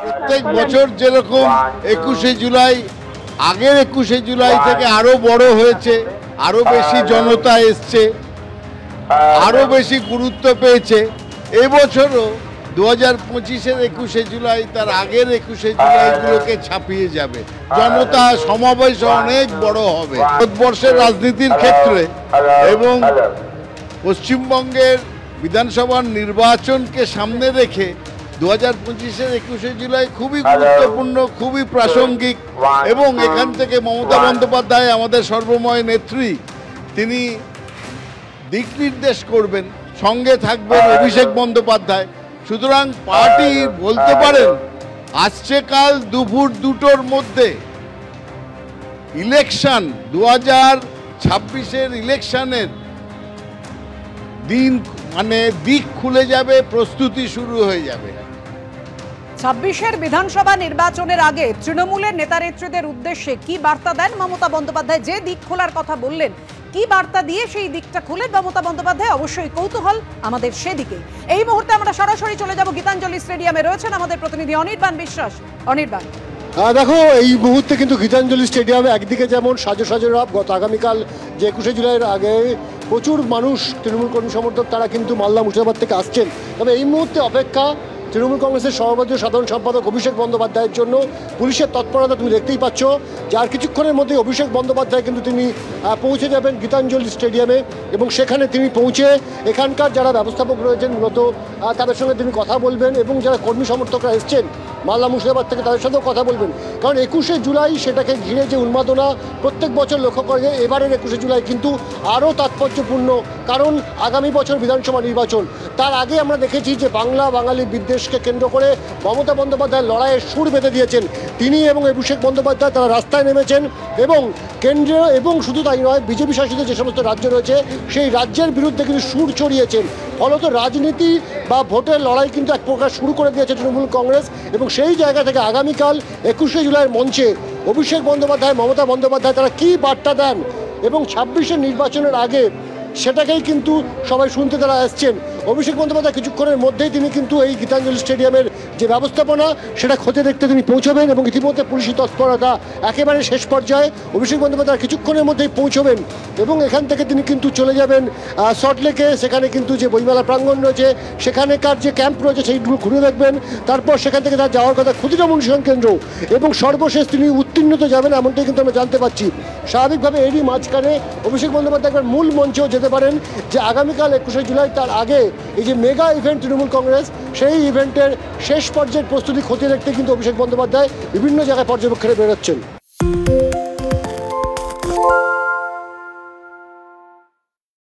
প্রত্যেক বছর যেরকম 21শে জুলাই আগের 21শে জুলাই থেকে আরো বড় হয়েছে, আরো বেশি জনতা এসছে, আরো বেশি গুরুত্ব পেয়েছে, এবছরও 2025-এর 21শে জুলাই তার আগের 21শে জুলাইগুলোকে ছাপিয়ে যাবে। জনতা সমাবেশ অনেক বড় হবে ভারতবর্ষের রাজনীতির ক্ষেত্রে, এবং পশ্চিমবঙ্গের বিধানসভার নির্বাচনকে সামনে রেখে 2025-এর 21শে জুলাই খুবই গুরুত্বপূর্ণ, খুবই প্রাসঙ্গিক। এবং এখান থেকে মমতা বন্দ্যোপাধ্যায় আমাদের সর্বময় নেত্রী, তিনি দিক নির্দেশ করবেন, সঙ্গে থাকবেন অভিষেক বন্দ্যোপাধ্যায়। সুতরাং পার্টি বলতে পারেন আসছে কাল দুপুর 2টোর মধ্যে ইলেকশন 2026-এর ইলেকশনের দিন, মানে দিক খুলে যাবে, প্রস্তুতি শুরু হয়ে যাবে। 26-এর বিধানসভা নির্বাচনের আগে তৃণমূলের নেতানেত্রীদের উদ্দেশ্যে কি বার্তা দেন মমতা বন্দ্যোপাধ্যায়? যে দিক খোলার কথা বললেন, কি বার্তা দিয়ে সেই দিকটা খুলে মমতা বন্দ্যোপাধ্যায়? অবশ্যই কৌতূহল আমাদের সেদিকে। এই মুহূর্তে আমরা সরাসরি চলে যাব গীতাঞ্জলি স্টেডিয়ামে, রয়েছেন আমাদের প্রতিনিধি অনির্বাণ বিশ্বাস। অনির্বাণ, দেখো, এই মুহূর্তে কিন্তু গীতাঞ্জলি স্টেডিয়ামে একদিকে যেমন সাজো সাজো রব, গত আগামীকাল যে 21শে জুলাইয়ের আগে প্রচুর মানুষ, তৃণমূল কর্মী সমর্থক, তারা কিন্তু মালদা মুর্শিদাবাদ থেকে আসছেন। তবে এই মুহূর্তে অপেক্ষা তৃণমূল কংগ্রেসের সভাপতি সাধারণ সম্পাদক অভিষেক বন্দ্যোপাধ্যায়ের জন্য। পুলিশের তৎপরতা তুমি দেখতেই পাচ্ছ, যার কিছুক্ষণের মধ্যে অভিষেক বন্দ্যোপাধ্যায় কিন্তু তিনি পৌঁছে যাবেন গীতাঞ্জলি স্টেডিয়ামে, এবং সেখানে তিনি পৌঁছে এখানকার যারা ব্যবস্থাপক রয়েছেন মূলত তাদের সঙ্গে তিনি কথা বলবেন, এবং যারা কর্মী সমর্থকরা এসছেন মালদা মুর্শিদাবাদ থেকে তাদের সাথেও কথা বলবেন। কারণ 21শে জুলাই সেটাকে ঘিরে যে উন্মাদনা প্রত্যেক বছর লক্ষ্য করে যায়, এবারের 21শে জুলাই কিন্তু আরও তাৎপর্যপূর্ণ, কারণ আগামী বছর বিধানসভা নির্বাচন। তার আগে আমরা দেখেছি যে বাংলা বাঙালি বিদ্বেষকে কেন্দ্র করে মমতা বন্দ্যোপাধ্যায় লড়াইয়ের সুর বেঁধে দিয়েছেন। তিনি এবং অভিষেক বন্দ্যোপাধ্যায় তারা রাস্তায় নেমেছেন, এবং কেন্দ্র এবং শুধু তাই নয়, বিজেপি শাসিত যে সমস্ত রাজ্য রয়েছে সেই রাজ্যের বিরুদ্ধে কিন্তু সুর ছড়িয়েছেন। ফলত রাজনীতি বা ভোটের লড়াই কিন্তু এক প্রকার শুরু করে দিয়েছে তৃণমূল কংগ্রেস, এবং সেই জায়গা থেকে আগামীকাল 21শে জুলাইয়ের মঞ্চে অভিষেক বন্দ্যোপাধ্যায়, মমতা বন্দ্যোপাধ্যায় তারা কী বার্তা দেন, এবং 26-এর নির্বাচনের আগে সেটাকেই কিন্তু সবাই শুনতে তারা আসছেন। অভিষেক বন্দ্যোপাধ্যায় কিছুক্ষণের মধ্যেই তিনি কিন্তু এই গীতাঞ্জলি স্টেডিয়ামের যে ব্যবস্থাপনা সেটা খোঁজে দেখতে তিনি পৌঁছবেন, এবং ইতিমধ্যে পুলিশি তৎপরতা একেবারে শেষ পর্যায়ে। অভিষেক বন্দ্যোপাধ্যায় কিছুক্ষণের মধ্যেই পৌঁছবেন, এবং এখান থেকে তিনি কিন্তু চলে যাবেন সল্টলেকে। সেখানে কিন্তু যে বইমেলা প্রাঙ্গণ রয়েছে, সেখানেকার যে ক্যাম্প রয়েছে সেইগুলো ঘুরে দেখবেন। তারপর সেখান থেকে তার যাওয়ার কথা ক্ষুদিরাম অনুশীলন কেন্দ্র, এবং সর্বশেষ তিনি উত্তীর্ণতে যাবেন এমনটাই কিন্তু আমরা জানতে পারছি। স্বাভাবিকভাবে এরই মাঝখানে অভিষেক বন্দ্যোপাধ্যায় একবার মূল মঞ্চেও যেতে পারেন, যে আগামীকাল 21শে জুলাই তার আগে এই যে মেগা ইভেন্ট তৃণমূল কংগ্রেস, সেই ইভেন্টের শেষ পর্যায়ের প্রস্তুতি খতিয়ে দেখতে কিন্তু অভিষেক বন্দ্যোপাধ্যায় বিভিন্ন জায়গায় পর্যবেক্ষণে বেরোচ্ছেন।